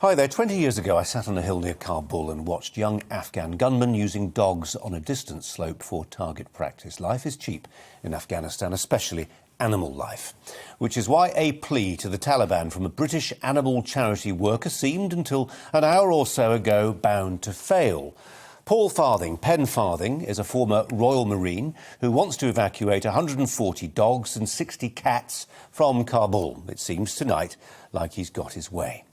Hi there. 20 years ago, I sat on a hill near Kabul and watched young Afghan gunmen using dogs on a distant slope for target practice. Life is cheap in Afghanistan, especially animal life, which is why a plea to the Taliban from a British animal charity worker seemed, until an hour or so ago, bound to fail. Paul Farthing, Pen Farthing, is a former Royal Marine who wants to evacuate 140 dogs and 60 cats from Kabul. It seems tonight like he's got his way.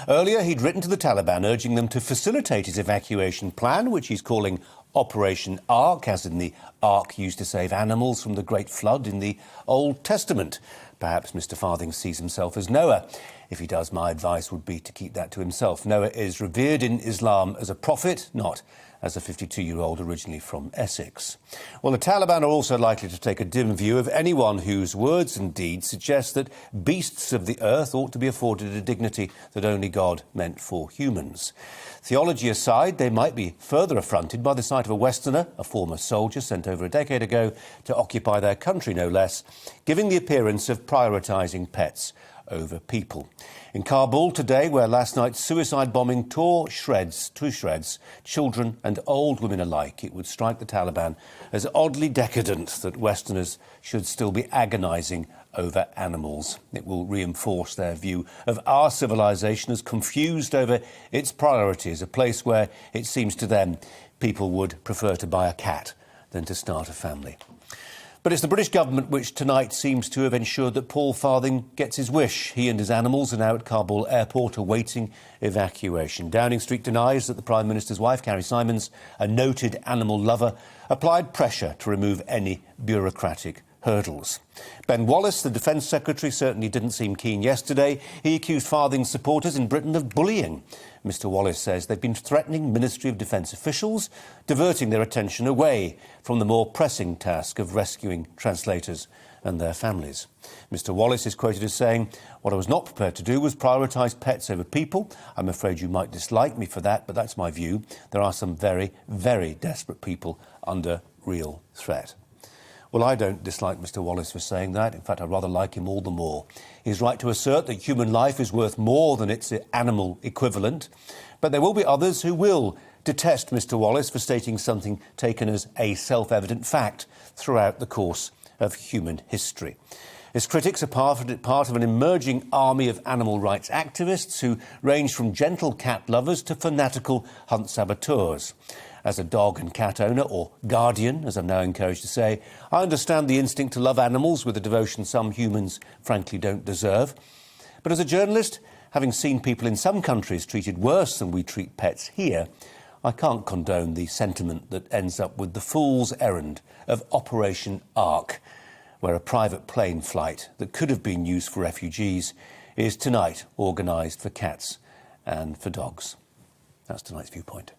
Earlier, he'd written to the Taliban urging them to facilitate his evacuation plan, which he's calling Operation Ark, as in the ark used to save animals from the Great Flood in the Old Testament. Perhaps Mr. Farthing sees himself as Noah. If he does, my advice would be to keep that to himself. Noah is revered in Islam as a prophet, not as a 52-year-old originally from Essex. Well, the Taliban are also likely to take a dim view of anyone whose words and deeds suggest that beasts of the earth ought to be afforded a dignity that only God meant for humans. Theology aside, they might be further affronted by the sight of a Westerner, a former soldier sent over a decade ago to occupy their country, no less, giving the appearance of prioritising pets over people. In Kabul today, where last night's suicide bombing tore to shreds children and old women alike, it would strike the Taliban as oddly decadent that Westerners should still be agonising over animals. It will reinforce their view of our civilization as confused over its priorities, a place where, it seems to them, people would prefer to buy a cat than to start a family. But it's the British government which tonight seems to have ensured that Paul Farthing gets his wish. He and his animals are now at Kabul airport awaiting evacuation. Downing Street denies that the Prime Minister's wife, Carrie Simons, a noted animal lover, applied pressure to remove any bureaucratic hurdles. Ben Wallace, the Defence Secretary, certainly didn't seem keen yesterday. He accused Farthing's supporters in Britain of bullying. Mr Wallace says they've been threatening Ministry of Defence officials, diverting their attention away from the more pressing task of rescuing translators and their families. Mr Wallace is quoted as saying, "What I was not prepared to do was prioritise pets over people. I'm afraid you might dislike me for that, but that's my view. There are some very, very desperate people under real threat." Well, I don't dislike Mr Wallace for saying that. In fact, I rather like him all the more. He's right to assert that human life is worth more than its animal equivalent. But there will be others who will detest Mr Wallace for stating something taken as a self-evident fact throughout the course of human history. His critics are part of an emerging army of animal rights activists who range from gentle cat lovers to fanatical hunt saboteurs. As a dog and cat owner, or guardian, as I'm now encouraged to say, I understand the instinct to love animals with a devotion some humans frankly don't deserve. But as a journalist, having seen people in some countries treated worse than we treat pets here, I can't condone the sentiment that ends up with the fool's errand of Operation Ark, where a private plane flight that could have been used for refugees is tonight organised for cats and for dogs. That's tonight's Viewpoint.